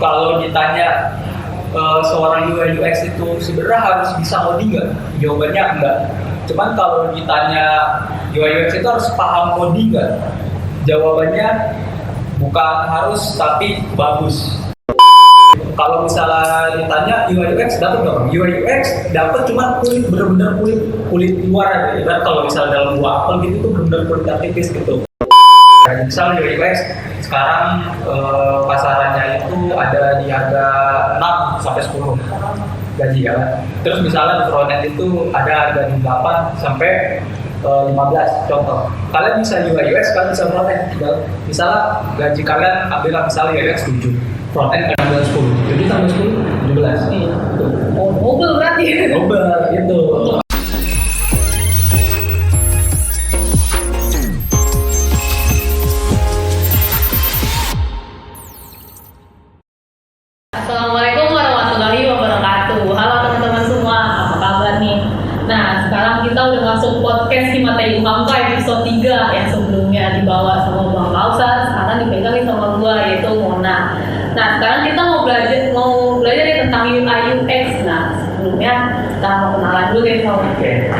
Kalau ditanya seorang UI UX itu sebenarnya harus bisa coding nggak? Jawabannya enggak. Cuman kalau ditanya UI UX itu harus paham coding nggak? Jawabannya bukan harus, tapi bagus. Kalau misalnya ditanya UI UX dapat nggak? UI UX dapat, cuma kulit bener-bener kulit luar aja. Ibarat kalau misalnya dalam buah apel gitu tuh bener-bener kulit tipis gitu. Misal UI UX sekarang pasarannya itu ada di harga 6 sampai 10 gaji ya. Terus misalnya di frontend itu ada harga di 8 sampai 15 contoh. Kalian bisa UI UX, kalian bisa frontend. Misalnya gaji kalian ambil misalnya UI UX 7, frontend kan ambil 10. Jadi tambah 10 17. Iya. Oh, mobil berarti. Mobil gitu. Assalamualaikum warahmatullahi wabarakatuh. Halo teman-teman semua, apa kabar nih? Nah, sekarang kita udah masuk podcast Himatai Hamka episode 3 yang sebelumnya dibawa sama Bang Kausar, sekarang dipegang sama gua yaitu Mona. Nah, sekarang kita mau belajar tentang UI UX. Nah, sebelumnya kita mau kenalan dulu deh sama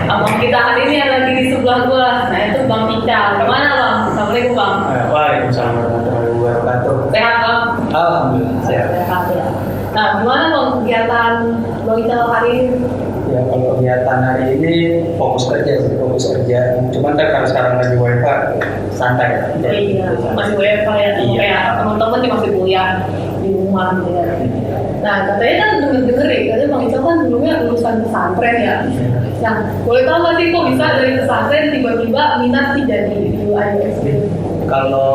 abang kita hari ini yang lagi di sebelah gua. Nah, itu Bang Ical. Gimana Bang? Assalamualaikum Bang. Waalaikumsalam warahmatullahi wabarakatuh. Sehat Bang? Alhamdulillah sehat. Ya. Nah, gimana Bang kegiatan Bang Ical hari ini? Ya, kalau kegiatan hari ini fokus kerja. Cuman kan karena sekarang lagi WFH, santai. Iya, masih WFH ya. Iya. Kayak teman-teman yang masih kuliah di rumah gitu ya. Nah, katanya kan denger ya, katanya Bang Ical kan dulunya lulusan pesantren ya. Nah, boleh tahu nggak sih kok bisa dari pesantren tiba-tiba minat sih jadi UI UX gitu? Kalau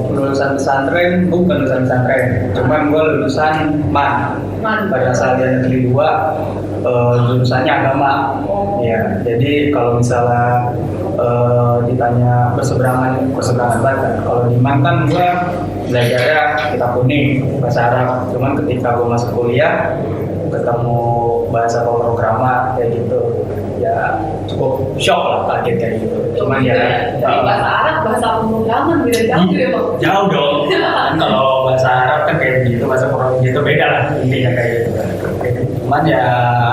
lulusan pesantren, gue bukan lulusan pesantren, cuman gue lulusan MAN. Pada saat negeri 2, jurusannya agama. Ya, jadi kalau misalnya ditanya berseberangan banget. Kalau di MAN kan gue belajarnya kitab kuning, bahasa Arab. Cuman ketika gue masuk kuliah, ketemu bahasa pemrograman kayak gitu, ya cukup shock lah, kaget kayak gitu. Cuman ya dari bahasa Arab, bahasa pemrograman beda jauh ya Bang? Jauh dong. Kan kalau bahasa Arab kan kayak gitu, bahasa pemrograman gitu beda lah intinya kayak gitu. Cuman ya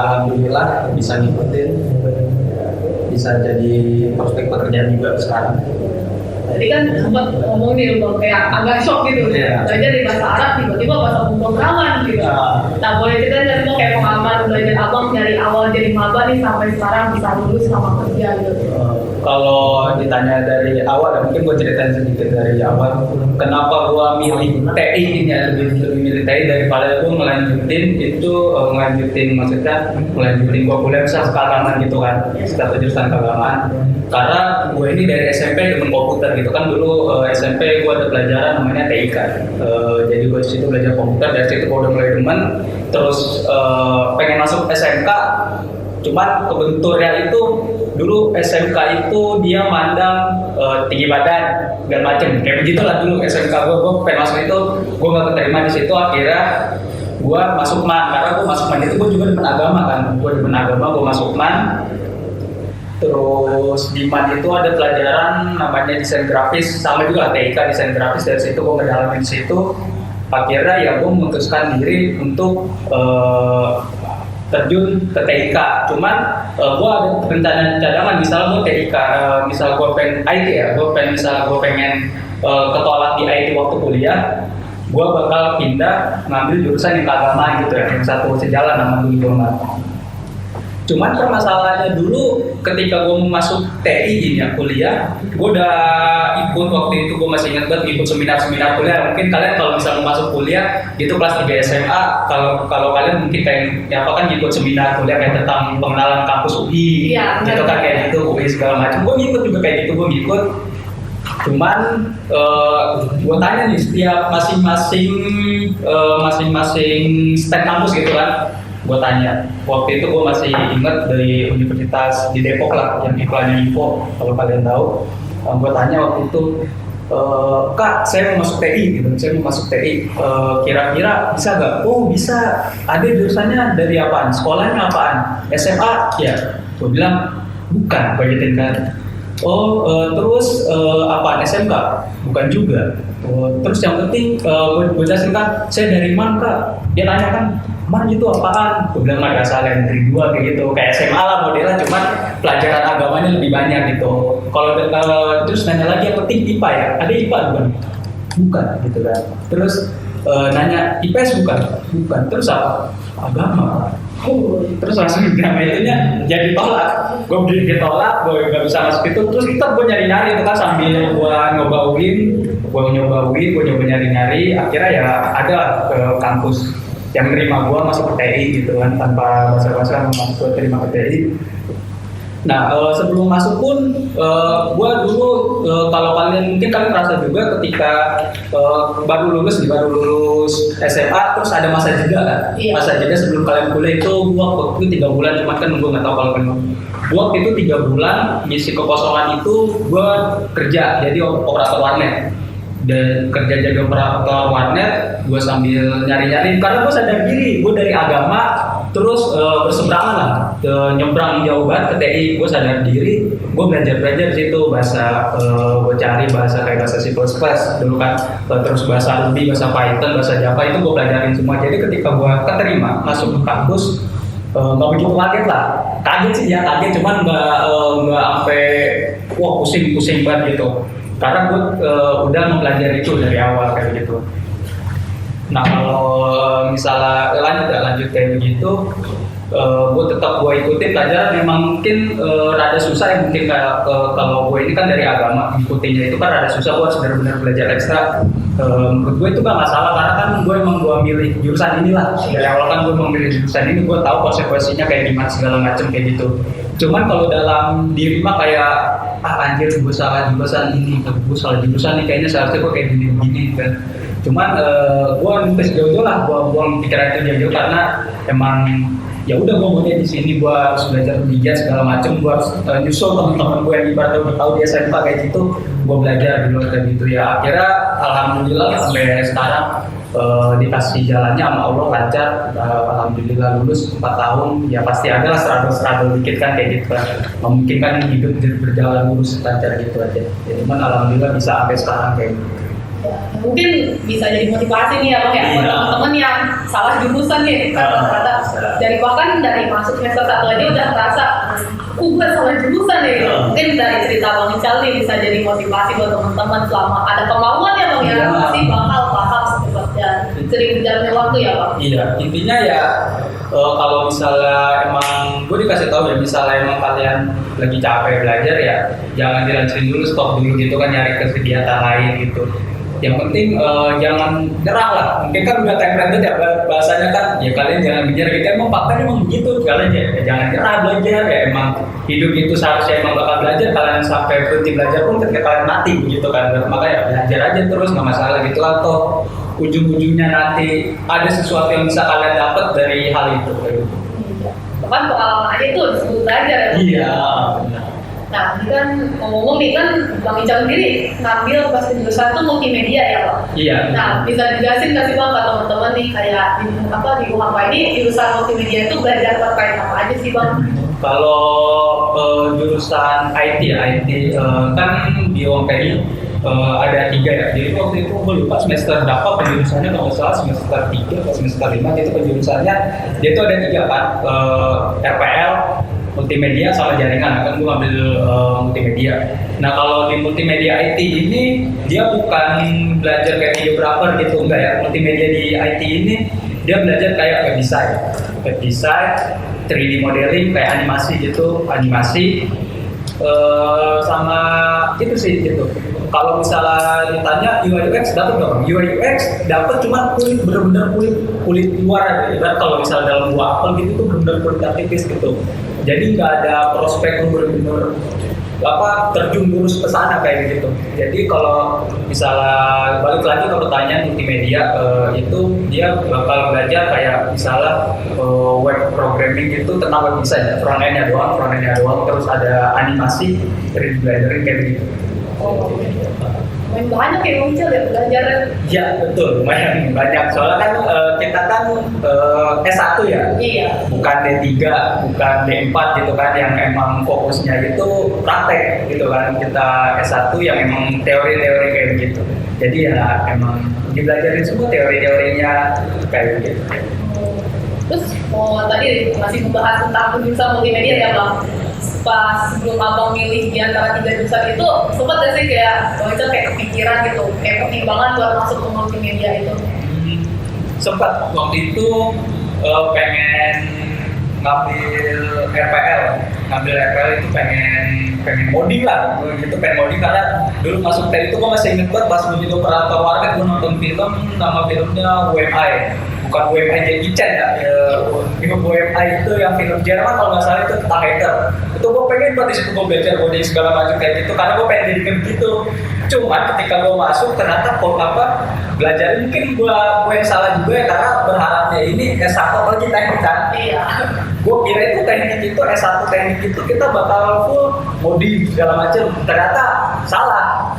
alhamdulillah bisa ngikutin, bisa jadi prospek pekerjaan juga sekarang. Jadi kan sempat ngomong nih Bang, kayak agak shock gitu. Iya. Belajar dari bahasa Arab tiba-tiba bahasa pemrograman gitu. Nah, boleh cerita nggak sih Bang, kayak pengalaman belajar Abang dari awal jadi maba nih sampai sekarang bisa lulus sama kerja gitu? Kalau ditanya dari awal, mungkin gue ceritain sedikit dari awal. Kenapa gue milih TI ini, lebih milih TI daripada gue ngelanjutin gue kuliah keagamaan gitu kan, satu jurusan keagamaan. Karena gue ini dari SMP demen komputer gitu kan, dulu SMP gue ada pelajaran namanya TIK. Jadi gue disitu belajar komputer, dari situ gue udah mulai demen. Terus pengen masuk SMK, cuman kebenturnya itu dulu SMK itu dia mandang tinggi badan dan macem kayak begitulah dulu SMK gue pengen masuk itu, gue nggak keterima di situ. Akhirnya gue masuk MAN, karena gue masuk MAN itu gue juga demen agama kan, gue masuk MAN. Terus di MAN itu ada pelajaran namanya desain grafis, sama juga TIK desain grafis. Dari situ gue ngedalamin di situ. Akhirnya ya gue memutuskan diri untuk terjun ke TIK. Cuman gue ada rencana cadangan, misalnya gue TIK, misal gue pengen IT ya, gue pengen ketolak di IT waktu kuliah, gue bakal pindah ngambil jurusan yang keagamaan gitu ya, yang satu sejalan sama diploma. Cuman permasalahannya dulu ketika gue mau masuk TI ini ya kuliah, gue udah ikut waktu itu, gue masih ingat banget ikut seminar kuliah. Mungkin kalian kalau misalnya mau masuk kuliah itu kelas 3 SMA, kalau kalian mungkin kayak apa kan ikut seminar kuliah kayak tentang pengenalan kampus UI, gitu kan kayak gitu, UI segala macam. Gue ngikut juga kayak gitu, gue ngikut. Cuman gue tanya nih setiap masing-masing stand kampus gitu kan, gue tanya. Waktu itu gue masih ingat dari universitas di Depok lah, yang iklannya Info, kalau kalian tahu. Gue tanya waktu itu, Kak, saya mau masuk TI gitu, kira-kira bisa gak? Oh bisa, ada jurusannya dari apaan? Sekolahnya apaan? SMA? Ya, gue bilang bukan, gue gituin kan. Terus apa SMK? Bukan juga. Terus yang penting gue jelasin kan, saya dari mana kak? Dia tanya kan, man gitu apaan? Gue bilang madrasah negeri 2 kayak gitu, kayak SMA lah modelnya, cuman pelajaran agamanya lebih banyak gitu. Kalau terus nanya lagi yang penting IPA ya, ada IPA bukan? Bukan gitu kan. Terus nanya IPS bukan. Terus apa? Agama. Terus langsung drama itunya jadi tolak. Gue ditolak, gue gak bisa masuk itu. Terus kita gue nyari-nyari itu kan sambil gue nyoba nyari-nyari. Akhirnya ya ada ke kampus yang nerima gue masuk ke TI gitu kan, tanpa basa-basa masuk ke terima ke TI. Nah sebelum masuk pun gue dulu kalau kalian merasa juga ketika baru lulus SMA terus ada masa jeda kan. Iya. Masa jeda sebelum kalian kuliah itu gue waktu itu 3 bulan, cuman kan gue nggak tahu kalau penuh. Gue waktu itu 3 bulan ngisi kekosongan itu gue kerja jadi operator warnet. Dan kerja jadi operator warnet, gue sambil nyari-nyari karena gue sadar diri gue dari agama terus berseberangan lah, nyebrang jauh banget ke TI. Gue sadar diri, gue belajar di situ bahasa, gue cari bahasa kayak bahasa C++ dulu kan, terus bahasa Ruby, bahasa Python, bahasa Java itu gue pelajarin semua. Jadi ketika gue keterima masuk ke kampus, nggak begitu kaget lah, kaget cuman nggak sampai wah pusing banget gitu. Karena gue udah mempelajari itu dari awal kayak gitu. Nah kalau misalnya lanjut kayak begitu, gue tetap gue ikutin pelajaran. Memang mungkin rada susah ya, mungkin kayak kalau gue ini kan dari agama, ngikutinnya itu kan rada susah. Gue harus benar-benar belajar ekstra. Menurut gue itu gak masalah karena kan gue milih jurusan inilah. Dari awal kan gue memilih jurusan ini, gue tahu konsekuensinya kayak gimana segala macam kayak gitu. Cuman kalau dalam diri mah kayak anjir gue salah jurusan ini, gue salah jurusan nih, kayaknya seharusnya gue kayak gini kan. Cuman gue nulis jauh-jauh lah, gue buang pikiran itu jauh-jauh karena emang ya udah gue maunya di sini, gue harus belajar ligat segala macem, gue harus nyusul teman-teman gue yang ibaratnya udah tahu di SMP kayak gitu, gue belajar dulu kayak gitu ya. Akhirnya alhamdulillah sampai sekarang dikasih jalannya sama Allah lancar, alhamdulillah lulus 4 tahun. Ya pasti ada lah struggle dikit kan kayak gitu kan, memungkinkan hidup berjalan lurus lancar gitu aja ya. Cuman alhamdulillah bisa sampai sekarang kayak gitu. Ya, mungkin bisa jadi motivasi nih ya Bang ya, buat teman-teman yang salah jurusan nih kan ternyata dari masuk semester 1 aja udah merasa gue salah jurusan nih. Mungkin dari cerita Bang Ical nih bisa jadi motivasi buat teman-teman selama ada kemauan ya Bang ya, pasti bakal paham dan sering berjalannya waktu ya Bang. Iya, intinya ya kalau misalnya emang gue dikasih tahu ya, misalnya emang kalian lagi capek belajar ya jangan dilanjutin dulu, stop dulu gitu kan, nyari kegiatan lain gitu. Yang penting jangan nyerah lah. Mungkin kan udah template ya bahasanya kan, ya kalian jangan bicara gitu, emang faktanya emang begitu. Kalian ya jangan nyerah belajar ya, emang hidup itu seharusnya emang bakal belajar. Kalian sampai berhenti belajar pun ketika kalian mati begitu kan. Makanya belajar aja terus, nggak masalah gitu lah, toh ujung-ujungnya nanti ada sesuatu yang bisa kalian dapat dari hal itu gitu. Bahkan pengalaman aja tuh disebut belajar ya. Iya, benar. Nah, ini kan ngomong nih kan Bang Ical sendiri ngambil pas jurusan tuh multimedia ya Bang. Iya. Nah, bisa dijelasin nggak sih Bang ke teman-teman nih kayak di UHAMKA ini jurusan multimedia itu belajar terkait apa aja sih Bang? Kalau jurusan IT kan di UHAMKA ini ada 3 ya. Jadi waktu itu gue lupa semester berapa penjurusannya, kalau nggak salah semester 3 atau semester 5 itu penjurusannya. Dia itu ada 3 kan, RPL, multimedia sama jaringan. Kan gue ambil multimedia. Nah kalau di multimedia IT ini dia bukan belajar kayak videographer gitu, enggak ya. Multimedia di IT ini dia belajar kayak web design, 3D modeling, kayak animasi gitu, sama gitu sih gitu. Kalau misalnya ditanya UI UX dapat nggak? UI UX dapat, cuma bener-bener kulit luar aja. Ibarat kalau misalnya dalam buah apel gitu tuh bener-bener kulit tipis gitu. Jadi nggak ada prospek lu bener-bener terjun lurus ke sana kayak gitu. Jadi kalau misalnya balik lagi ke pertanyaan multimedia, itu dia bakal belajar kayak misalnya web programming gitu tentang web design, front end-nya doang, terus ada animasi, 3D rendering kayak gitu. Oh, banyak yang muncul ya belajar. Ya betul, lumayan banyak. Soalnya kan kita kan S1 ya, bukan D3, bukan D4 gitu kan, yang emang fokusnya itu praktek gitu kan. Kita S1 yang emang teori-teori kayak gitu. Jadi ya emang dibelajarin semua teori-teorinya kayak gitu. Terus tadi masih membahas tentang jurusan multimedia ya Bang. Pas sebelum abang milih di antara 3 jurusan itu, sempat gak sih kayak itu kayak kepikiran gitu, kayak pertimbangan buat masuk ke multimedia itu? Sempat waktu itu pengen ngambil RPL itu pengen moding lah gitu, pengen moding karena dulu masuk tadi itu gue masih inget banget pas begitu operator warnet gue nonton film, nama filmnya WMI, bukan WMI Jackie Chan ya, WMI itu yang film Jerman kalau nggak salah itu tentang hacker. Itu gue pengen banget di situ gue belajar coding segala macam kayak gitu karena gue pengen jadi gitu. Cuman ketika gue masuk ternyata belajar mungkin gue yang salah juga ya, karena berharapnya ini S1 lagi teknik kan. Iya. Gue kira itu teknik itu S1 teknik itu kita bakal full modif segala macam. Ternyata salah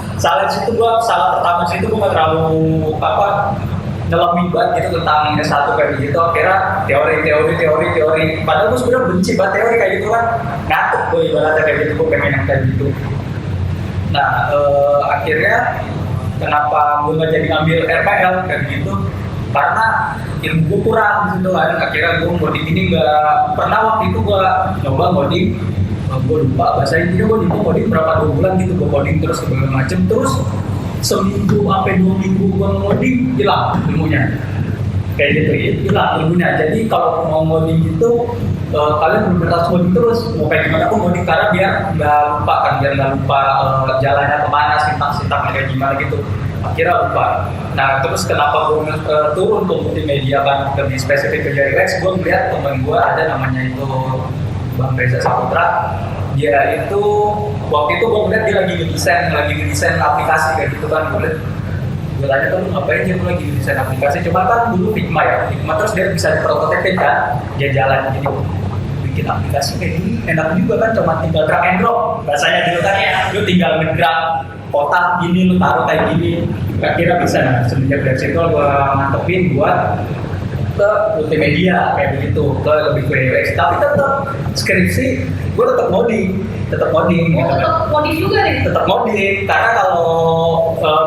di situ gue salah pertama situ gue nggak terlalu nyelami banget gitu tentang S1 kayak gitu. Akhirnya teori. Padahal gue sebenarnya benci banget teori kayak gitu kan. Ngantuk gue ibaratnya kayak gitu, gue pengen yang kayak gitu. Nah akhirnya kenapa gue nggak jadi ngambil RPL kayak gitu? Karena ilmu gue kurang gitu kan. Akhirnya gue ngoding ini nggak pernah, waktu itu gue nyoba ngoding, gue lupa bahasa Inggrisnya, gue ngoding berapa 2 bulan gitu, gue ngoding terus segala macem, terus seminggu sampai 2 minggu gue ngoding hilang ilmunya kayak gitu ya, hilang ilmunya. Jadi kalau mau ngoding gitu kalian benar-benar harus ngoding terus, mau kayak gimana pun ngoding karena biar nggak lupa kan, biar nggak lupa jalannya kemana, sintak-sintaknya kayak gimana gitu. Akhirnya lupa. Nah terus kenapa gue turun ke multimedia kan, lebih spesifik ke Jarilex, gue melihat temen gue ada namanya itu Bang Reza Saputra. Dia itu waktu itu gue melihat dia lagi ngedesain aplikasi kayak gitu kan. Gue tanya tuh ngapain dia lagi ngedesain aplikasi, cuma kan dulu Figma terus dia bisa diprototipin kan, dia jalan gitu bikin aplikasi kayak gini enak juga kan, cuma tinggal drag and drop bahasanya gitu kan ya, lu tinggal ngedrag kotak gini, lu taruh kayak gini, kira bisa. Nah semenjak dari situ gue mantepin buat ke multimedia kayak begitu, ke lebih ke UX, tapi tetap skripsi gue tetap ngoding gitu kan. Tetap ngoding juga nih? Tetap ngoding, karena kalau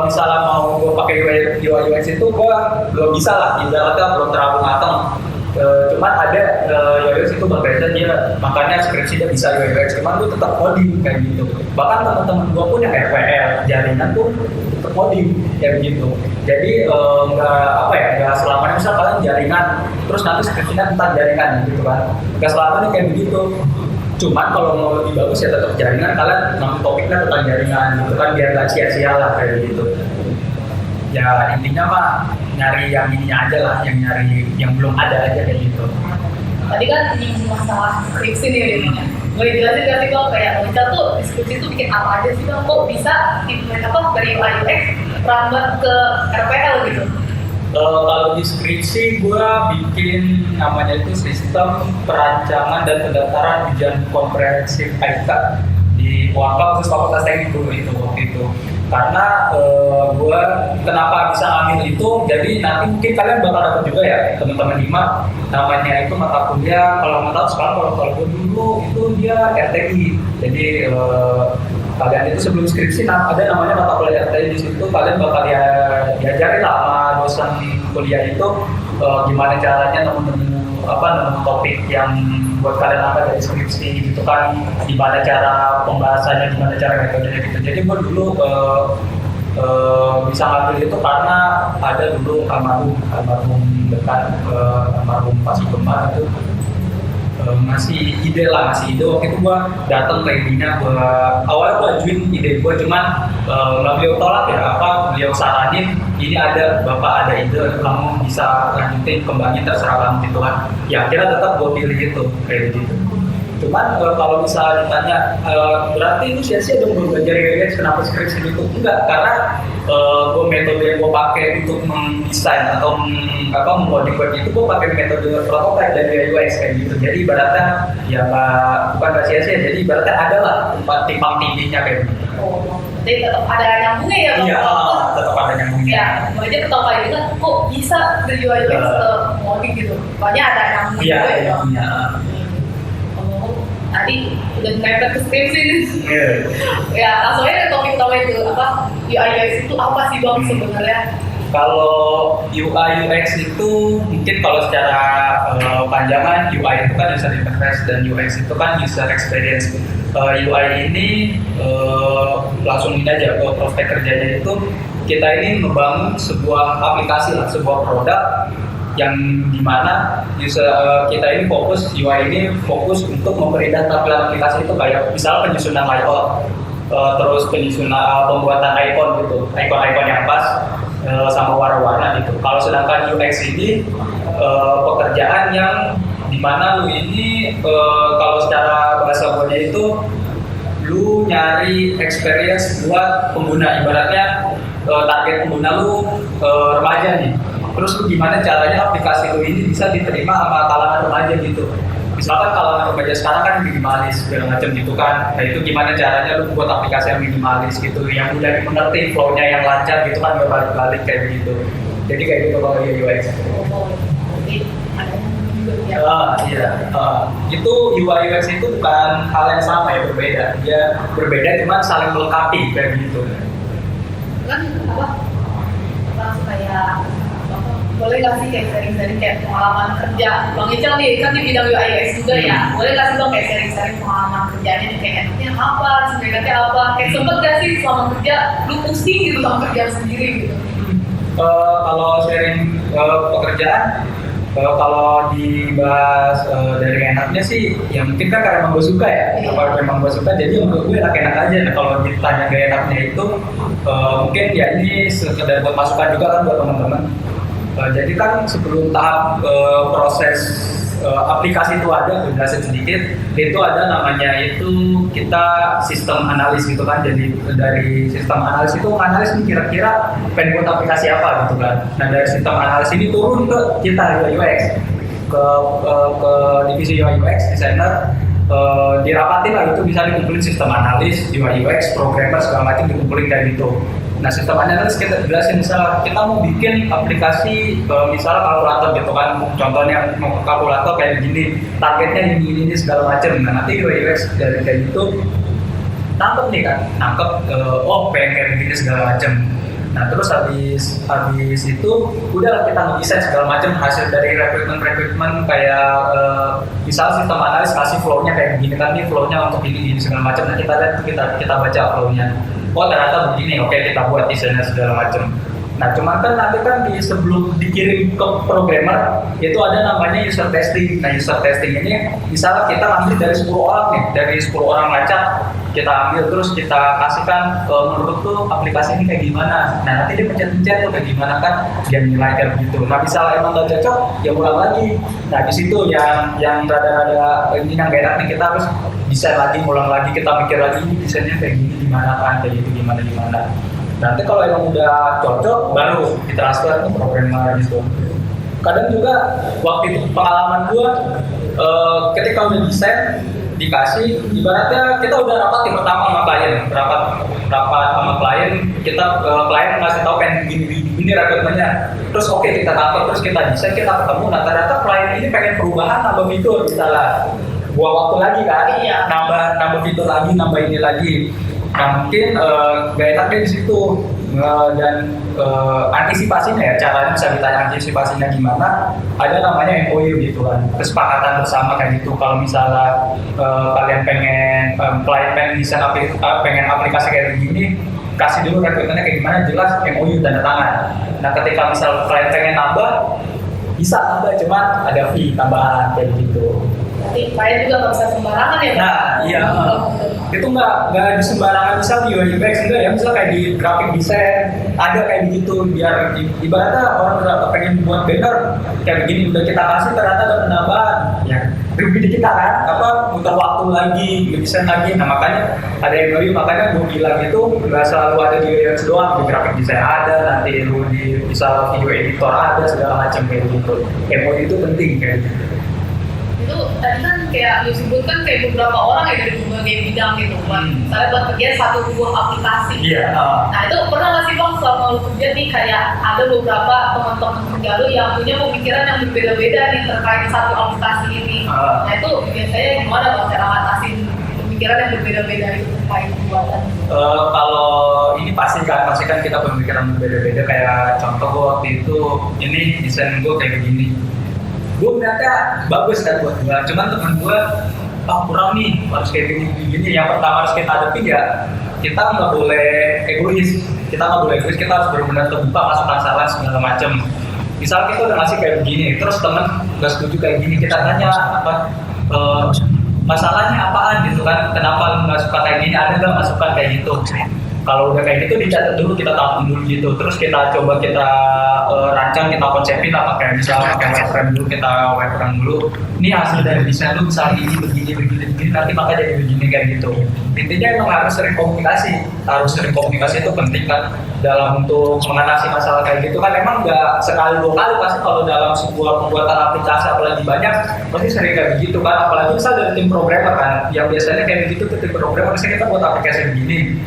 misalnya mau gue pakai UI UX itu gue belum bisa lah, ibaratnya belum terlalu matang. Cuman ada UX itu berbeda dia, makanya skripsi dia bisa UX, cuman gue tetap coding kayak gitu. Bahkan teman-teman gue pun yang RPL jaringan pun tetap coding kayak gitu. Jadi nggak selamanya misal kalian jaringan terus nanti skripsinya tentang jaringan gitu kan, nggak selamanya kayak begitu. Cuman kalau mau lebih bagus ya tetap jaringan, kalian ngambil topiknya tentang jaringan gitu kan, biar nggak sia-sia lah kayak gitu. Ya intinya mah nyari yang ininya aja lah, yang belum ada aja kayak gitu. Tadi kan ini masalah skripsi nih Rimnya. Boleh jelasin gak sih kok kayak kita tuh skripsi tuh bikin apa aja sih Bang? Kok bisa dari UI UX rambat ke RPL gitu? Kalau di skripsi gue bikin namanya itu sistem perancangan dan pendaftaran ujian komprehensif IK di UANKA khusus Fakultas Teknik dulu itu waktu itu. Karena gue kenapa bisa ngambil itu, jadi nanti mungkin kalian bakal dapat juga ya teman-teman IMA, namanya itu mata kuliah, kalau nggak tahu sekarang kalau gue dulu itu dia RTI. Jadi kalian itu sebelum skripsi ada namanya mata kuliah RTI, di situ kalian bakal diajarin lah sama dosen kuliah itu gimana caranya nemu topik yang buat kalian angkat dari skripsi gitu kan, gimana cara pembahasannya, gimana cara metodenya gitu. Jadi gue dulu bisa ngambil itu karena ada dulu almarhum dekat almarhum Pak Sugeng itu ngasih ide waktu itu gue datang ke ininya, awalnya gue ajuin ide gue, cuman nggak beliau tolak ya, beliau saranin ini ada bapak ada ide, kamu bisa lanjutin kembangin terserah kamu gitu kan. Ya akhirnya tetap gue pilih itu kayak gitu. Cuman kalau misalnya ditanya berarti itu sia-sia dong gue belajar UX, kenapa skripsi itu? Enggak, karena metode yang gue pakai untuk mendesain atau mengoding web itu gue pakai metode prototype dari UX kayak gitu. Jadi ibaratnya ya bukan sia-sia, jadi ibaratnya ada lah timpang tingginya kayak gitu. Jadi tetap ada nyambungnya ya Iya, kalau tetap ada nyambungnya. ya, makanya pertama kali itu kan kok bisa dari UI UX ke modding gitu. Pokoknya ada nyambung Iya, juga ya. iya, Bang. iya. Ngomong tadi udah mepet ke skripsi nih. Iya. Ya, langsung aja topik utama itu apa? UI UX itu apa sih Bang sebenarnya? Kalau UI UX itu mungkin kalau secara panjangan UI itu kan user interface dan UX itu kan user experience. UI ini langsung ini aja ke prospek kerjanya itu kita ini membangun sebuah aplikasi lah, sebuah produk yang dimana user kita ini fokus UI ini fokus untuk memperindah tampilan aplikasi itu kayak misalnya penyusunan layout, terus penyusunan pembuatan icon gitu, icon-icon yang pas sama warna-warna gitu. Kalau sedangkan UX ini pekerjaan yang dimana lu ini kalau secara bahasa gue itu lu nyari experience buat pengguna, ibaratnya target pengguna lu remaja nih. Terus lu gimana caranya aplikasi lu ini bisa diterima sama kalangan remaja gitu. Misalkan kalangan remaja sekarang kan minimalis segala macam gitu kan. Nah itu gimana caranya lu buat aplikasi yang minimalis gitu, yang mudah dimengerti, flow-nya yang lancar gitu kan, gak balik-balik kayak begitu. Jadi kayak gitu kalau UX. Jadi ada juga ya. Iya. Itu UI UX itu bukan hal yang sama ya, berbeda. Dia berbeda cuma saling melengkapi kayak gitu. Kan apa? Langsung kayak apa, boleh nggak sih kayak sharing-sharing kayak pengalaman kerja Bang Ical nih kan di bidang UI UX juga ya, boleh nggak sih Bang kayak sharing-sharing pengalaman kerjanya nih, kayak enaknya apa, sebenarnya apa, kayak sempet gak sih selama kerja lu pusing gitu sama kerjaan sendiri gitu? Kalau sharing pekerjaan, kalau dibahas dari enaknya sih, ya mungkin kan karena emang gue suka ya. Kalau memang gue suka, jadi menurut gue enak-enak aja. Nah kalau ditanya gak enaknya itu, mungkin ya ini sekedar buat masukan juga kan buat teman-teman. Jadi kan sebelum tahap proses aplikasi itu ada, gue jelasin sedikit, itu ada namanya itu kita sistem analis gitu kan. Jadi dari sistem analis itu analis nih kira-kira pengen buat aplikasi apa gitu kan. Nah dari sistem analis ini turun ke kita UI UX, ke divisi UI UX designer, dirapatin lah, itu bisa dikumpulin sistem analis, UI UX, programmer segala macam dikumpulin kayak gitu. Nah sistem analis kita jelasin, misalnya kita mau bikin aplikasi misalnya kalkulator gitu kan, contohnya mau kalkulator kayak begini, targetnya ini segala macam. Nah nanti UI UX dari kayak gitu nangkep nih kan, nangkep oh pengen kayak begini segala macam. Nah terus habis itu udah kita ngedesain segala macam hasil dari rekrutmen kayak misalnya sistem analis kasih flow-nya kayak begini kan, nih flow-nya untuk ini segala macam. Nah kita baca flow-nya, oh ternyata begini, oke kita buat desainnya segala macam. Nah cuman kan nanti kan sebelum dikirim ke programmer itu ada namanya user testing. Nah user testing ini misalnya kita ambil dari 10 orang nih, dari 10 orang lacak kita ambil, terus kita kasihkan menurut tuh aplikasi ini kayak gimana. Nah nanti dia pencet-pencet tuh kayak gimana kan, dia nilai kayak begitu. Nah misalnya emang gak cocok, ya ulang lagi. Nah di situ yang rada-rada ini yang gak enak nih, kita harus desain lagi, ulang lagi, kita mikir lagi ini desainnya kayak gini gimana kan, kayak gitu gimana. Nanti kalau emang udah cocok, baru ditransfer ke programmer gitu. Kadang juga waktu itu pengalaman gua, ketika udah desain dikasih, ibaratnya kita udah rapat yang pertama sama klien, rapat sama klien, kita klien ngasih tahu pengen gini rekrutmennya, terus oke kita tangkap, terus kita desain, kita ketemu. Nah ternyata klien ini pengen perubahan, nambah fitur, misalnya buang waktu lagi kan, nambah fitur lagi, nambah ini lagi. Nah mungkin gak enaknya di situ, dan antisipasinya ya, caranya bisa ditanya antisipasinya gimana. Ada namanya MOU gitu kan, kesepakatan bersama kayak gitu. Kalau misalnya kalian klien pengen desain pengen aplikasi kayak begini, kasih dulu rekrutmennya kayak gimana, jelas MOU tanda tangan. Nah ketika misal klien pengen nambah, bisa nambah, cuman ada fee tambahan kayak gitu. Jadi klien juga nggak bisa sembarangan ya? Nah iya, itu nggak di sembarangan. Misal di UI UX enggak ya, misal kayak di graphic design ada kayak begitu, biar ibaratnya orang udah pengen buat banner kayak begini, udah kita kasih ternyata ada penambahan, ya rugi di kita kan, muter waktu lagi, desain lagi. Nah makanya ada MOU, makanya gue bilang itu nggak selalu ada di UI UX doang, di graphic design ada, nanti lu di misal video editor ada, segala macam kayak gitu. MOU itu penting kayak gitu. Itu tadi kan kayak lu sebutkan kayak beberapa orang ya dari berbagai bidang gitu kan. Misalnya buat kerja satu buah aplikasi. Iya. Nah itu pernah nggak sih bang selama lu kerja nih kayak ada beberapa teman-teman kerja lu yang punya pemikiran yang berbeda-beda nih terkait satu aplikasi ini. Nah itu biasanya gimana bang cara ngatasin pemikiran yang berbeda-beda itu terkait pembuatan? Kalau ini pasti kan kita pemikiran berbeda-beda. Kayak contoh gue waktu itu ini desain gue kayak begini. Gue ngeliatnya bagus kan buat gue, cuman temen gue kurang nih, harus kayak gini. Yang pertama harus kita hadapin ya, kita nggak boleh egois. Kita harus benar-benar terbuka masukan saran segala macem. Misal kita udah ngasih kayak begini, terus temen nggak setuju kayak gini, kita tanya masalahnya apaan gitu kan, kenapa lu nggak suka kayak gini, ada nggak masukan kayak gitu. Kalau udah kayak gitu dicatat dulu, kita tampung dulu gitu, terus kita coba rancang, kita konsepin apa kayak misalnya pakai wireframe dulu, kita wireframe dulu. Ini hasil dari desain lu misalnya ini begini, nanti maka jadi begini kayak gitu. Intinya emang harus sering komunikasi itu penting kan dalam untuk mengatasi masalah kayak gitu kan. Emang nggak sekali dua kali, pasti kalau dalam sebuah pembuatan aplikasi apalagi banyak pasti sering kayak begitu kan. Apalagi misalnya dari tim programmer kan, yang biasanya kayak begitu tuh tim programmer, misalnya kita buat aplikasi begini.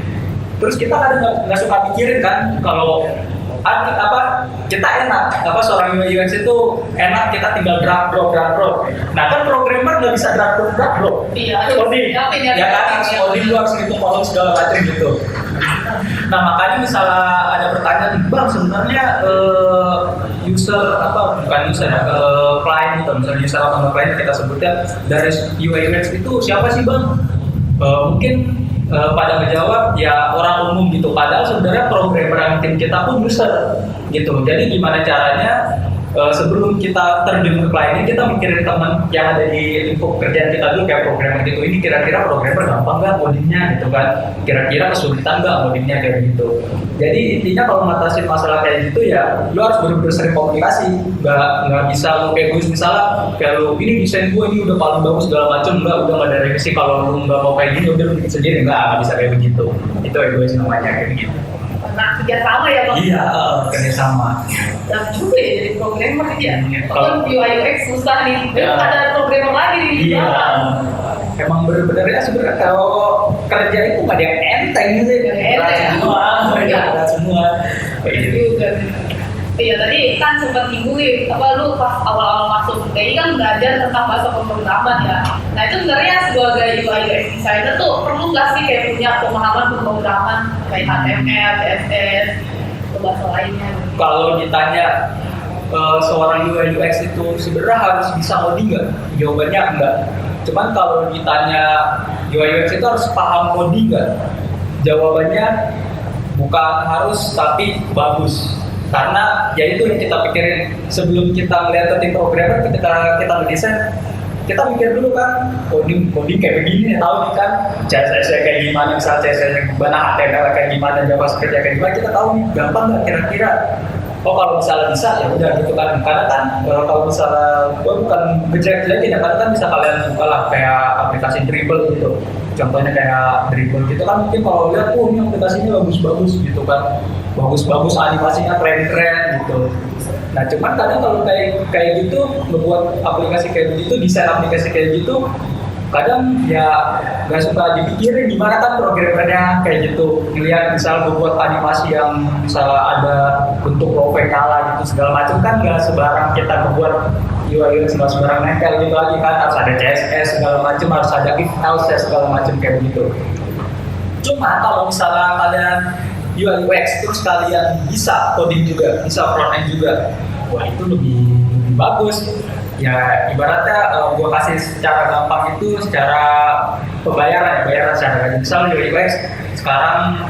Terus kita kadang nggak suka mikirin kan, kalau kita enak, seorang UI UX itu enak, kita tinggal drag drop. Nah kan programmer nggak bisa drag drop. Iya. Coding, ya kan, coding lu harus ngitung kolom segala macam gitu. Nah makanya misalnya ada pertanyaan, bang sebenarnya client gitu, misalnya user atau client kita sebutnya dari UI UX itu siapa sih bang? Mungkin pada menjawab ya orang umum gitu, padahal sebenarnya programmer yang tim kita pun user gitu. Jadi gimana caranya sebelum kita terjun ke klien ini, kita mikirin teman yang ada di lingkup kerjaan kita dulu kayak programmer gitu. Ini kira-kira programmer gampang nggak codingnya gitu kan, kira-kira kesulitan nggak codingnya kayak gitu. Jadi intinya kalau ngatasin masalah kayak gitu ya lu harus benar-benar sering komunikasi. Nggak bisa lu kayak gue misalnya kayak lu ini desain gue ini udah paling bagus segala macam, udah nggak ada revisi, kalau lu nggak mau kayak gini udah lu bikin sendiri, nggak bisa kayak begitu. Itu egois namanya kayak begitu. Nah, kerjasama ya bang? Iya, kerjasama. Dan juga ya jadi programmer ya. Kalau UI UX susah nih, ada programmer lagi di belakang. Emang bener-benernya sebenarnya kalau kerja itu nggak ada yang enteng gitu ya. Semua. Juga. Iya tadi kan sempat nyinggung lu pas awal-awal masuk TI kan belajar tentang bahasa pemrograman ya. Nah itu sebenarnya sebagai UI UX designer tuh perlu nggak sih kayak punya pemahaman pemrograman kayak HTML, CSS, atau bahasa lainnya? Kalau ditanya seorang UI UX itu sebenarnya harus bisa coding nggak? Jawabannya enggak. Cuman kalau ditanya UI UX itu harus paham coding nggak? Jawabannya bukan harus, tapi bagus. Karena ya itu yang kita pikirin sebelum kita melihat tim programmer, ketika kita mendesain, kita mikir dulu kan coding kayak begini, tahu nih kan CSS kayak gimana, misal CSS gimana, HTML kayak gimana, JavaScript kayak gimana, kita tahu nih gampang nggak kira-kira. Oh kalau misalnya bisa ya udah gitu kan. Karena kan kalau misalnya gue bukan ngejelek-jelekin ya, karena kan bisa kalian buka lah kayak aplikasi Dribble gitu. Contohnya kayak Dribble gitu kan, mungkin kalau lihat ini aplikasinya bagus-bagus gitu kan, bagus-bagus animasinya keren-keren gitu. Nah cuman kadang kalau kayak gitu ngebuat aplikasi kayak begitu, desain aplikasi kayak gitu, kadang ya nggak suka dipikirin gimana kan programmernya kayak gitu. Ngelihat misal buat animasi yang misalnya ada bentuk low kala gitu segala macam, kan nggak sebarang kita membuat UI UX nggak sebarang nempel gitu lagi kan, harus ada CSS segala macam, harus ada if else segala macam kayak begitu. Cuma kalau misalnya kalian UI UX terus kalian bisa coding juga, bisa front end juga, wah itu lebih bagus. Ya ibaratnya gue kasih secara gampang itu secara bayaran secara gaji. Misal UI UX sekarang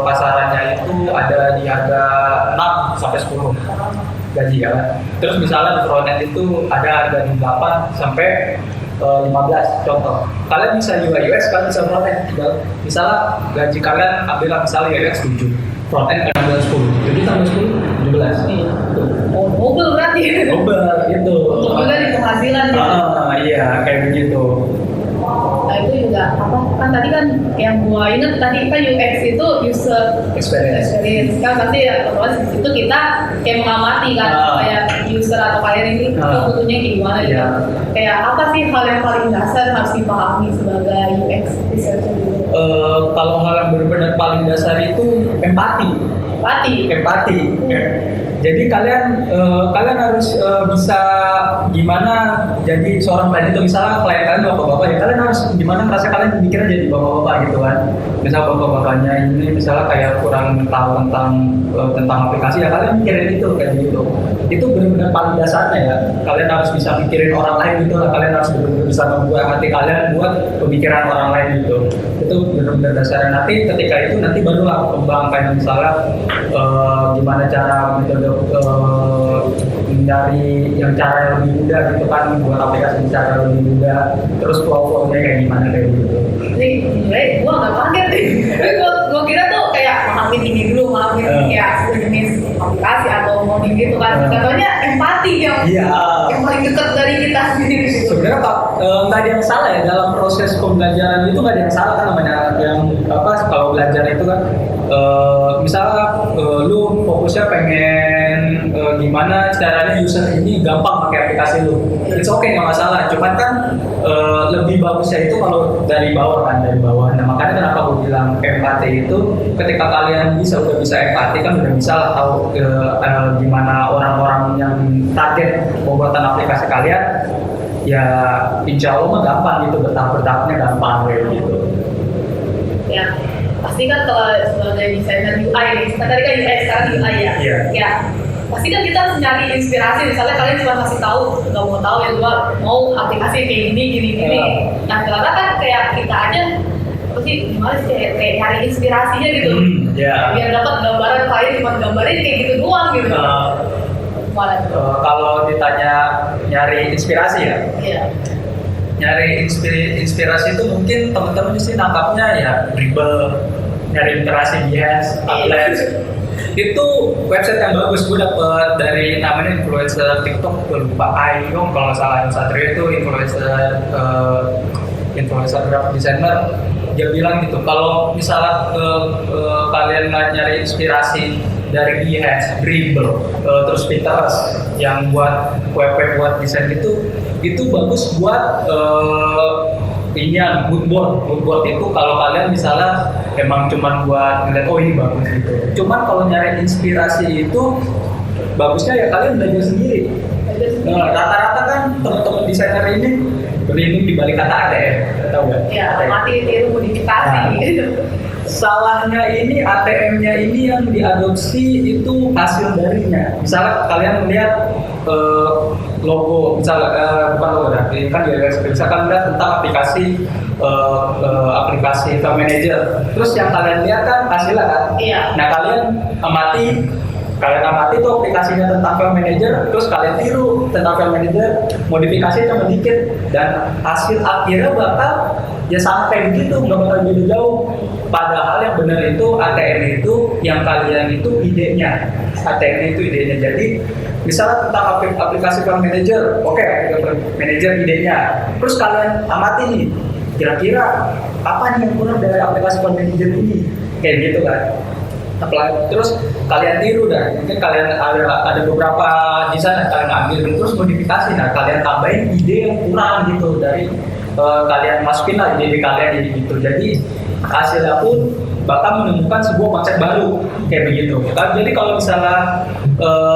pasarannya itu ada di harga 6 sampai 10 gaji ya. Terus misalnya di front end itu ada harga di 8 sampai 15 contoh. Kalian bisa UI UX, kalian bisa front end. Misalnya gaji kalian ambil misalnya UI UX 7, front end kan 10. Jadi tambah 10 17. Oh, mobil berarti. Mobil gitu. Untuk juga di penghasilan ya. Iya, kayak begitu. Nah itu juga kayak apa kan tadi kan yang gua inget tadi kan UX itu user Experience. kan pasti ya otomatis di situ kita kayak mengamati kan kayak user atau klien ini itu butuhnya kayak gimana gitu. Iya. Kayak apa sih hal yang paling dasar harus dipahami sebagai UX researcher gitu? Kalau hal yang benar-benar paling dasar itu empati. Jadi kalian harus bisa gimana jadi seorang klien itu, misalnya klien kalian bapak-bapak ya, kalian harus gimana merasa kalian mikirnya jadi bapak-bapak gitu kan. Misal bapak-bapaknya ini misalnya kayak kurang tahu tentang aplikasi ya, kalian mikirin itu kayak gitu. Itu benar-benar paling dasarnya ya. Kalian harus bisa mikirin orang lain gitu lah. Kalian harus benar-benar bisa membuat hati kalian buat pemikiran orang lain gitu. Itu benar-benar dasarnya. Nanti ketika itu nanti barulah kembangkan misalnya gimana cara metode mencari yang cara yang lebih mudah gitu kan, buat aplikasi cara lebih mudah, terus flow-nya kayak gimana kayak gitu. Jadi gue nggak kaget deh. Gue kira tuh kayak memahami ini dulu, memahami kayak jenis aplikasi atau modding gitu kan. Katanya empati yang paling dekat dari kita sendiri. Sebenarnya Pak, nggak ada yang salah ya dalam proses pembelajaran itu, nggak ada yang salah kan namanya yang apa kalau belajar itu kan. Misalnya lu fokusnya pengen gimana caranya user ini gampang pakai aplikasi lu, it's okay nggak masalah. Cuman kan lebih bagusnya itu kalau dari bawah kan, dari bawah. Nah makanya kenapa gue bilang empati itu, ketika kalian udah bisa empati kan udah bisa lah tahu gimana orang-orang yang target pembuatan aplikasi kalian. Ya insya Allah mah gampang gitu, bertahap-bertahapnya gampang kayak gitu. Ya pasti kan kalau sebagai desainer UI nih, tadi kan UI sekarang UI ya. Ya pasti kan kita harus nyari inspirasi. Misalnya kalian cuma kasih tahu, nggak mau tahu ya gua mau aplikasi kayak gini. Nah ternyata kan kayak kita aja pasti gimana sih kayak nyari inspirasinya gitu. Biar dapat gambaran klien cuma gambarin kayak gitu doang gitu. Kalau ditanya nyari inspirasi ya. Iya. Nyari inspirasi itu mungkin teman-teman di sini nangkapnya ya Dribble, nyari inspirasi Behance, Atlas. Itu website yang bagus. Gue dapet dari namanya influencer TikTok, gue lupa Ayong kalau nggak salah, Satrio itu influencer graphic designer. Dia bilang gitu, kalau misalnya kalian nyari inspirasi dari Behance, Dribble, terus Pinterest yang buat web buat desain itu bagus buat moodboard itu kalau kalian misalnya emang cuman buat ngeliat oh ini bagus gitu. Cuman kalau nyari inspirasi itu bagusnya ya kalian belajar sendiri. Rata-rata kan teman-teman desainer ini berlindung di balik kata ATM, tahu nggak? Ya, mati tiru modifikasi gitu. Salahnya ini ATM-nya ini yang diadopsi itu hasil darinya. Misalnya kalian melihat logo, misalnya bukan logo kan dia misalkan lihat tentang aplikasi file manager. Terus yang kalian lihat kan hasilnya kan. Iya. Nah kalian amati itu aplikasinya tentang file manager, terus kalian tiru tentang file manager, modifikasi cuma dikit, dan hasil akhirnya bakal ya sama kayak begitu, nggak bakal beda jauh. Padahal yang benar itu ATM itu yang kalian itu idenya, ATM itu idenya. Jadi misalnya tentang aplikasi file manager, oke, aplikasi manager idenya, terus kalian amati nih, kira-kira apa nih yang kurang dari aplikasi file manager ini, kayak gitu kan. Terus kalian tiru dah, mungkin kalian ada beberapa di sana kalian ambil terus modifikasi, nah kalian tambahin ide yang kurang gitu dari kalian masukin lah ide kalian jadi gitu. Jadi hasilnya pun bakal menemukan sebuah konsep baru kayak begitu. Jadi kalau misalnya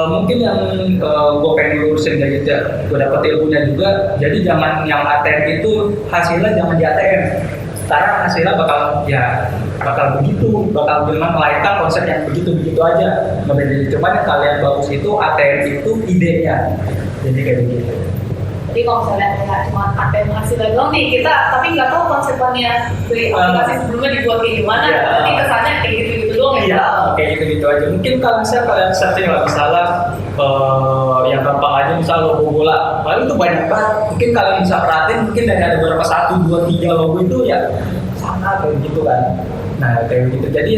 mungkin yang gue pengen lurusin kayak gitu ya, gue dapet ilmunya juga. Jadi jangan yang ATM itu hasilnya jangan di ATM, karena hasilnya bakal begitu, bakal dengan melahirkan konsep yang begitu aja. Cuman yang kalian bagus itu ATM itu idenya, jadi kayak begitu. Jadi kalau misalnya kayak cuma ATM hasilnya doang nih kita, tapi nggak tahu konsepnya dari aplikasi sebelumnya dibuat kayak gimana, tapi kesannya kayak gitu doang ya. Iya, kayak gitu aja. Mungkin kalau misalnya kalian searching lah, misalnya yang gampang aja, misalnya logo bola, paling itu banyak banget. Mungkin kalian bisa perhatiin, mungkin dari ada beberapa 1, 2, 3 logo itu ya sama kayak gitu kan. Nah kayak begitu. Jadi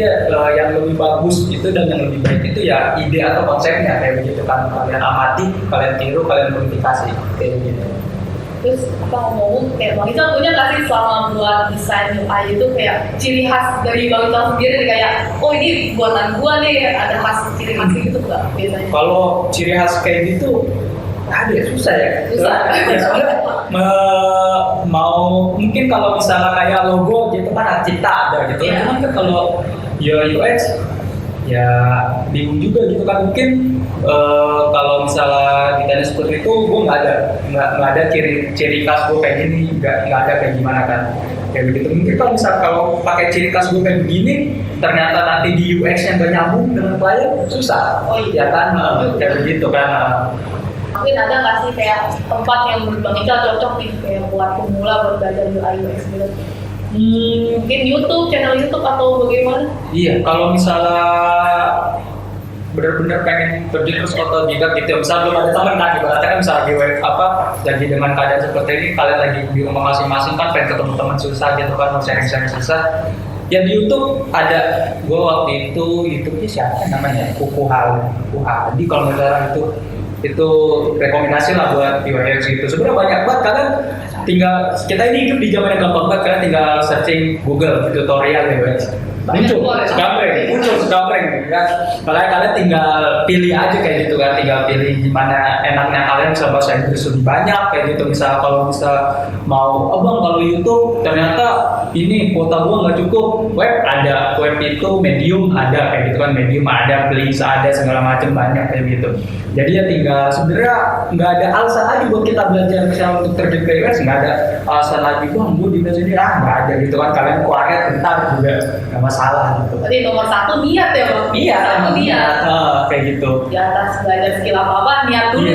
yang lebih bagus itu dan yang lebih baik itu ya ide atau konsepnya kayak begitu kan. Kalian amati, kalian tiru, kalian modifikasi kayak begitu. Terus apa ngomong kayak Bang Ical punya nggak sih selama buat desain UI itu kayak ciri khas dari Bang Ical sendiri kayak oh ini buatan gua nih ada khas ciri khas gitu nggak biasanya? Kalau ciri khas kayak gitu ada ya, susah ya. Susah. Ya, soalnya mau mungkin kalau misalnya kayak logo gitu kan cipta ada gitu. Iya. Cuman kan kalau UI UX ya bingung juga gitu kan mungkin kalau misalnya ditanya seperti itu gue nggak ada ciri khas gue kayak gini nggak ada kayak gimana kan kayak begitu mungkin kalau pakai ciri khas gue kayak begini ternyata nanti di UX yang gak nyambung dengan klien susah ya kan kayak begitu kan. Mungkin ada nggak sih kayak tempat yang menurut Bang Ical cocok nih kayak buat pemula buat belajar UI UX gitu? Mungkin YouTube, channel YouTube atau bagaimana? Iya, kalau misalnya benar-benar pengen terjun terus otodidak gitu, misalnya belum ada teman kan, ibaratnya kan misalnya lagi lagi dengan keadaan seperti ini, kalian lagi di rumah masing-masing kan pengen ketemu teman susah gitu kan, mau sharing-sharing susah. Ya di YouTube ada, gue waktu itu YouTube-nya siapa namanya? Kukuhal, Jadi kalau misalnya itu rekomendasi lah buat UX gitu. Sebenarnya banyak banget kalian tinggal kita ini hidup di zaman yang gampang banget kalian tinggal searching Google tutorial UX muncul segambreng kan. Kalian tinggal pilih aja kayak gitu kan, tinggal pilih gimana enaknya kalian bisa bahasa Inggris lebih banyak kayak gitu. Misal kalau mau abang kalau YouTube ternyata ini kuota gua nggak cukup, web itu Medium ada kayak gitu kan, Medium ada, Blix ada, segala macam banyak kayak gitu. Jadi ya tinggal sebenarnya nggak ada alasan lagi buat kita belajar misalnya untuk terjun ke UX, nggak ada alasan lagi bang gue di belajar ini nggak ada gitu kan, kalian kuaret bentar juga nggak masalah gitu. Jadi nomor satu niat ya Bang? Iya, niat. Kayak gitu. Di atas belajar skill apa niat dulu.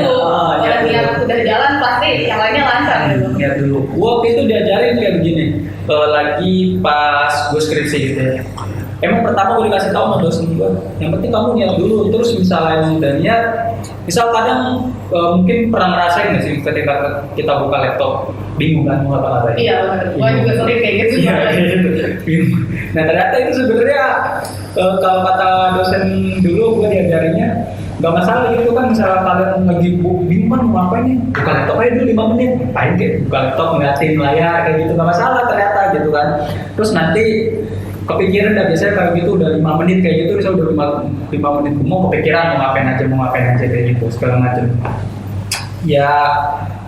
Kalau niat udah jalan pasti yang lainnya lancar gitu. Niat dulu. Waktu itu diajarin kayak begini, lagi pas gue skripsi gitu ya. Emang pertama gue dikasih tahu sama dosen gue, yang penting kamu niat dulu. Terus misalnya udah niat, misal kadang mungkin pernah ngerasain nggak sih ketika kita buka laptop bingung kan mau apa-apa. Iya benar. Gue juga sering kayak gitu. Iya bingung. Nah ternyata itu sebenarnya kalau kata dosen dulu gue diajarinnya nggak masalah gitu kan. Misalnya kalian lagi bingung kan mau ngapain nih, buka laptop aja dulu 5 menit, ngapain kayak buka laptop ngeliatin layar kayak gitu, nggak masalah ternyata gitu kan. Terus nanti kepikiran dah, biasanya kalau gitu udah 5 menit kayak gitu, bisa udah 5 menit mau kepikiran mau ngapain aja kayak gitu segala macam. Ya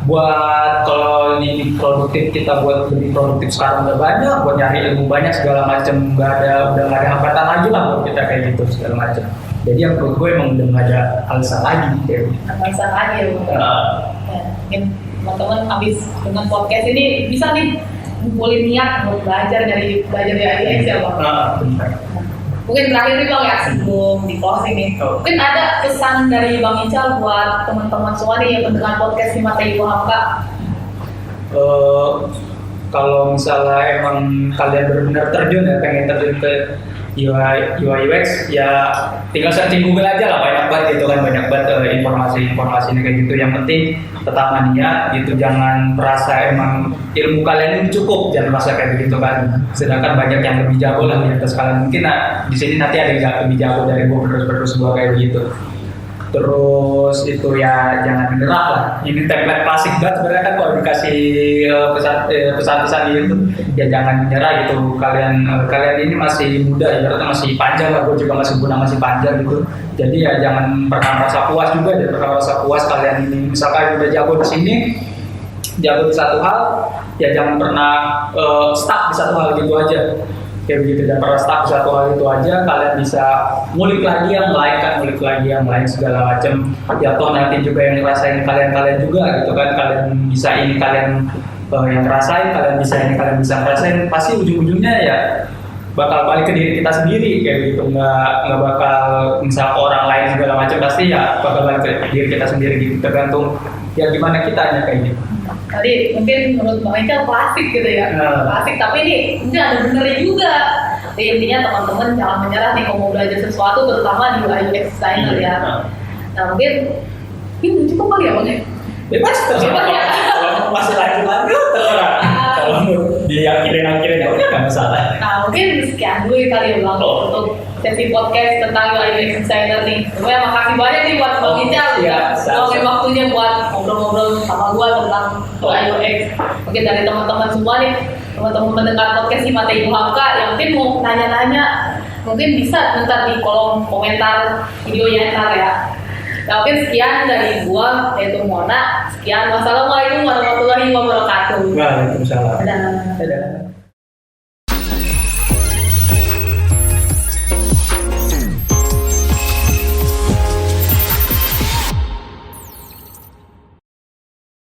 buat kalau ini produktif, kita buat lebih produktif sekarang udah banyak, buat nyari ilmu banyak segala macam, udah nggak ada hambatan lagi lah buat kita kayak gitu segala macam. Jadi yang menurut gue emang udah nggak ada alasan lagi kayak gitu. Alasan lagi ya. Mungkin teman-teman habis dengan podcast ini bisa nih ngumpulin niat untuk belajar dari UX ya Bang. Benar. Mungkin terakhir nih Bang ya sebelum di closing nih. Mungkin ada pesan dari Bang Ical buat teman-teman semua nih yang mendengar podcast di Mata Ibu Hamka. Kalau misalnya emang kalian benar-benar terjun ya, pengen terjun ke UI UX ya tinggal searching Google aja lah, banyak banget gitu kan, banyak banget informasi-informasinya kayak gitu. Yang penting tetap niat gitu, jangan merasa emang ilmu kalian ini cukup, jangan merasa kayak begitu kan. Sedangkan banyak yang lebih jago lah di atas kalian. Mungkin di sini nanti ada yang lebih jago dari gue, terus gue kayak begitu. Terus itu ya jangan menyerah lah. Ini template klasik banget sebenarnya kan, kalau dikasih pesan-pesan gitu ya jangan menyerah gitu. Kalian ini masih muda ya, masih panjang lah, gue juga masih panjang gitu. Jadi ya jangan pernah merasa puas juga, jangan pernah merasa puas kalian ini. Misalkan udah jago di sini, jago di satu hal, ya jangan pernah stuck di satu hal gitu aja. Kayak begitu, dan pernah stuck satu hal itu aja, kalian bisa ngulik lagi yang lain segala macam. Ya toh nanti juga yang ngerasain kalian juga gitu kan, kalian bisa ini, kalian yang ngerasain, kalian bisa ini, kalian bisa ngerasain, pasti ujung-ujungnya ya bakal balik ke diri kita sendiri kayak gitu, nggak bakal misal ke orang lain segala macam, pasti ya bakal balik ke diri kita sendiri gitu, tergantung ya gimana kitanya kayak gitu. Tadi mungkin menurut Bang Ical klasik gitu ya, klasik, tapi ini mungkin ada benernya juga. Jadi intinya teman-teman jangan menyerah nih kalau mau belajar sesuatu, terutama di UI UX designer ya. Nah mungkin ini cukup kali ya Bang ya? Bebas terserah ya. Kalau masih lagi terserah. Kalau mau diyakinin ya udah nggak masalah. Nah mungkin sekian dulu kali ya Bang untuk sesi podcast tentang UI UX designer nih. Semuanya makasih banyak nih buat Bang Ical Iya, luangin waktunya buat ngobrol-ngobrol sama gua tentang UI UX. Mungkin dari teman-teman semua nih, teman-teman mendengar podcast Himata Ibu Hamka yang mungkin mau nanya-nanya, mungkin bisa ntar di kolom komentar videonya ntar ya. Nah, mungkin sekian dari gua, yaitu Mona. Sekian, wassalamualaikum warahmatullahi wabarakatuh. Waalaikumsalam. Dadah. Dadah.